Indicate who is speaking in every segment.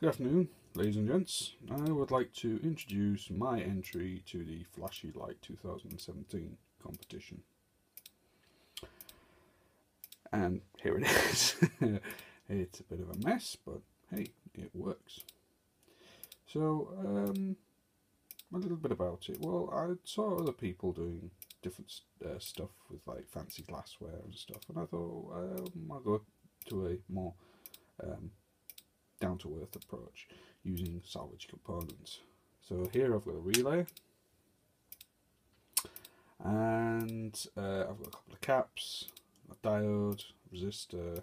Speaker 1: Good afternoon, ladies and gents. I would like to introduce my entry to the Flashy Light 2017 competition. And here it is. It's a bit of a mess, but hey, it works. So, a little bit about it. Well, I saw other people doing different stuff with like fancy glassware and stuff, and I thought I'll go to a more down-to-earth approach using salvage components. So here I've got a relay, and I've got a couple of caps, a diode, resistor,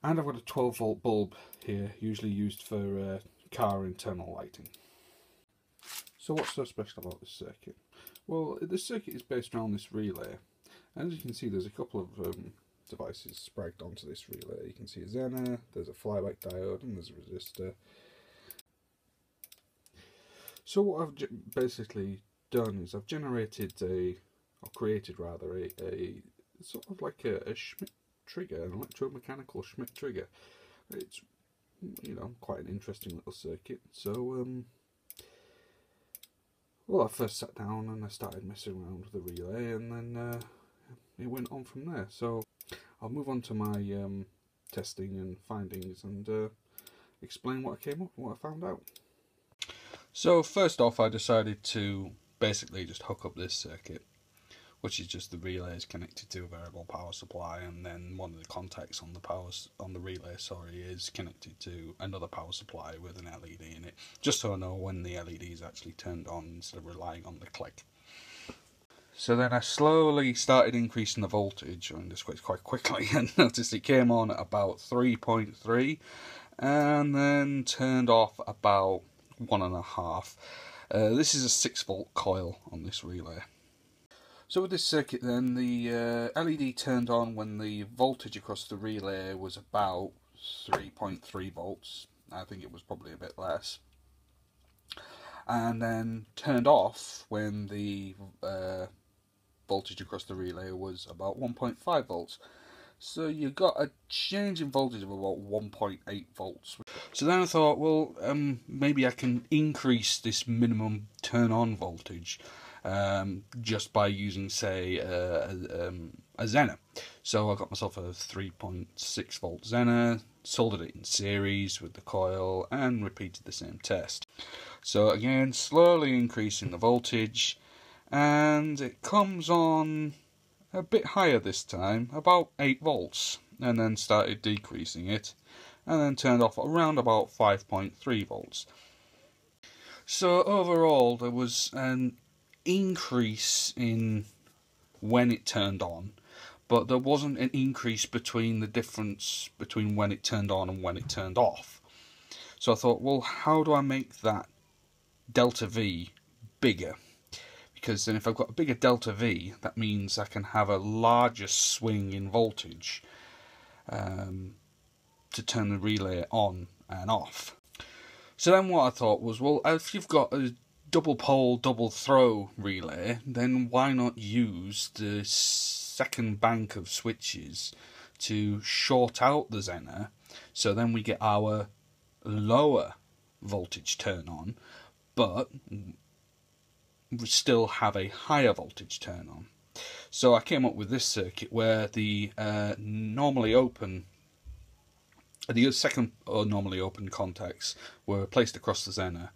Speaker 1: and I've got a 12-volt bulb here, usually used for car internal lighting. So what's so special about this circuit? Well, this circuit is based around this relay, and as you can see there's a couple of devices spragged onto this relay. You can see a Zener, there's a flyback diode, and there's a resistor. So what I've basically done is I've generated created a sort of like a Schmitt trigger, an electromechanical Schmitt trigger. It's, you know, quite an interesting little circuit. So well, I first sat down and I started messing around with the relay, and then it went on from there. So I'll move on to my testing and findings and explain what I came up, what I found out. So first off, I decided to basically just hook up this circuit, which is just the relay is connected to a variable power supply, and then one of the contacts on the relay, is connected to another power supply with an LED in it, just so I know when the LED is actually turned on instead of relying on the click. So then I slowly started increasing the voltage on this quite quickly, and noticed it came on at about 3.3 and then turned off about 1.5. This is a 6-volt coil on this relay. So with this circuit then, the LED turned on when the voltage across the relay was about 3.3 volts. I think it was probably a bit less. And then turned off when the voltage across the relay was about 1.5 volts. So you got a change in voltage of about 1.8 volts. So then I thought, well, maybe I can increase this minimum turn on voltage just by using, say, a Zener. So I got myself a 3.6 volt Zener, soldered it in series with the coil, and repeated the same test. So again, slowly increasing the voltage, and it comes on a bit higher this time, about 8 volts, and then started decreasing it, and then turned off around about 5.3 volts. So overall there was an increase in when it turned on, but there wasn't an increase between the difference between when it turned on and when it turned off. So I thought, well, how do I make that delta V bigger? Because then if I've got a bigger delta V, that means I can have a larger swing in voltage to turn the relay on and off. So then what I thought was, well, if you've got a double pole, double throw relay, then why not use the second bank of switches to short out the Zener, so then we get our lower voltage turn on, but we still have a higher voltage turn on. So I came up with this circuit where the second or normally open contacts were placed across the Zener,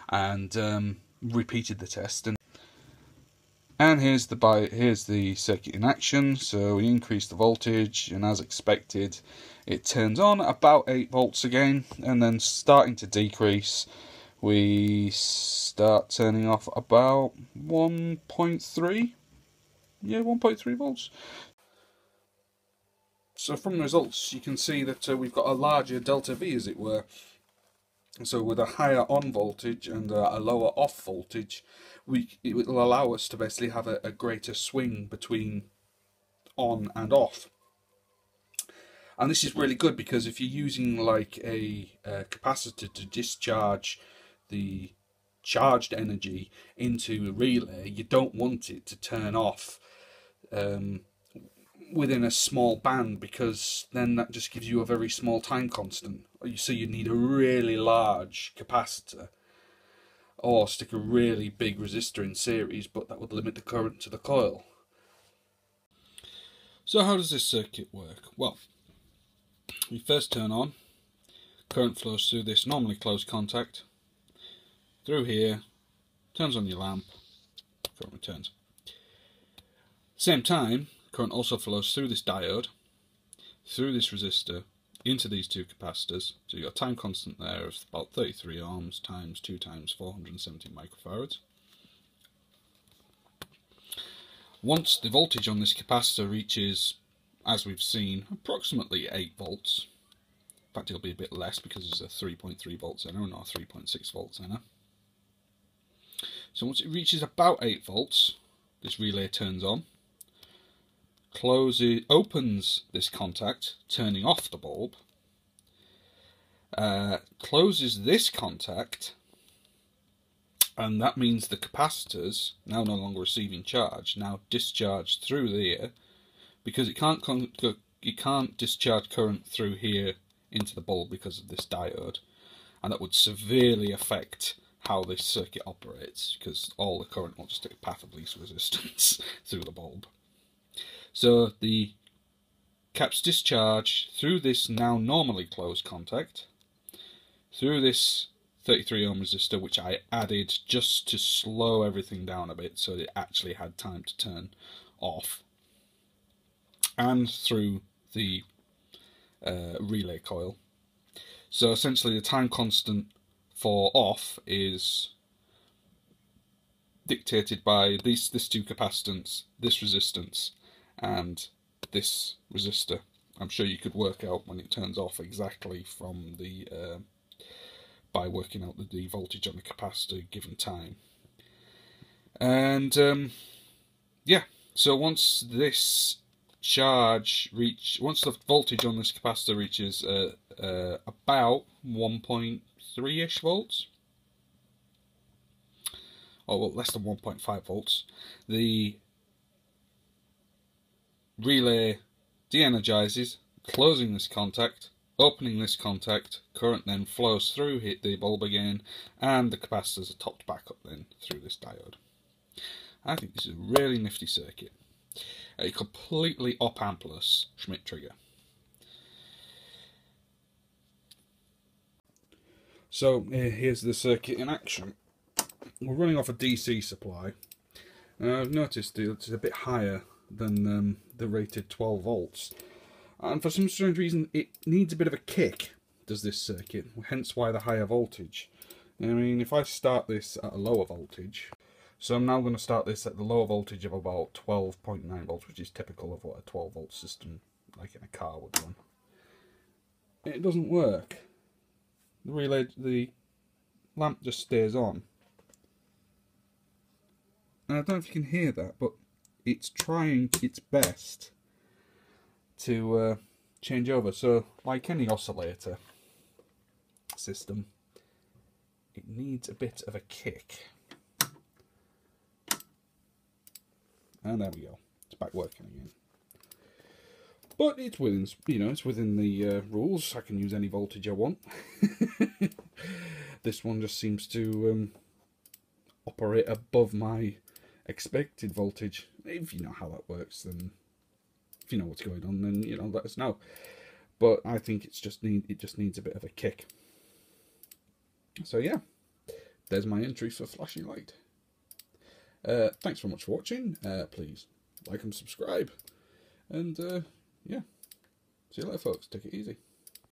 Speaker 1: and repeated the test. And here's the circuit in action. So we increase the voltage, and as expected, it turns on about 8 volts again, and then starting to decrease, we start turning off about 1.3. Yeah, 1.3 volts. So from the results, you can see that we've got a larger delta V, as it were. So with a higher on voltage and a lower off voltage, it will allow us to basically have a greater swing between on and off. And this is really good, because if you're using like a capacitor to discharge the charged energy into a relay, you don't want it to turn off within a small band, because then that just gives you a very small time constant. So you need a really large capacitor, or stick a really big resistor in series, but that would limit the current to the coil. So how does this circuit work? Well, you first turn on, current flows through this normally closed contact, through here, turns on your lamp, current returns. Same time, current also flows through this diode, through this resistor, into these two capacitors. So you've got a time constant there of about 33 ohms times 2 times 470 microfarads. Once the voltage on this capacitor reaches, as we've seen, approximately 8 volts, in fact it'll be a bit less because there's a 3.3 volt zener and not a 3.6 volt zener. So once it reaches about 8 volts, this relay turns on, opens this contact, turning off the bulb, closes this contact, and that means the capacitors, now no longer receiving charge, now discharge through there, because it can't discharge current through here into the bulb because of this diode, and that would severely affect how this circuit operates, because all the current will just take a path of least resistance through the bulb. So the caps discharge through this now normally closed contact, through this 33 ohm resistor, which I added just to slow everything down a bit so it actually had time to turn off, and through the relay coil. So essentially the time constant for off is dictated by these two capacitance, this resistance and this resistor. I'm sure you could work out when it turns off exactly from the by working out the voltage on the capacitor given time. And yeah, so once this once the voltage on this capacitor reaches about 1.3-ish volts, or well, less than 1.5 volts, the relay de-energizes, closing this contact, opening this contact, current then flows through the bulb again, and the capacitors are topped back up then through this diode. I think this is a really nifty circuit. A completely op-ampless Schmitt trigger. So here's the circuit in action. We're running off a DC supply. I've noticed it's a bit higher than the rated 12 volts. And for some strange reason, it needs a bit of a kick, does this circuit, hence why the higher voltage. I mean, if I start this at a lower voltage, so I'm now going to start this at the lower voltage of about 12.9 volts, which is typical of what a 12 volt system, like in a car, would run. It doesn't work. The lamp just stays on. And I don't know if you can hear that, but it's trying its best to change over. So like any oscillator system, it needs a bit of a kick. And there we go, it's back working again. But it's within, it's within the rules. I can use any voltage I want. This one just seems to operate above my expected voltage. If you know how that works, then if you know what's going on, then let us know. But I think it just needs a bit of a kick. So yeah, there's my entry for flashing light. Thanks very much for watching. Please like and subscribe, and yeah, see you later, folks. Take it easy.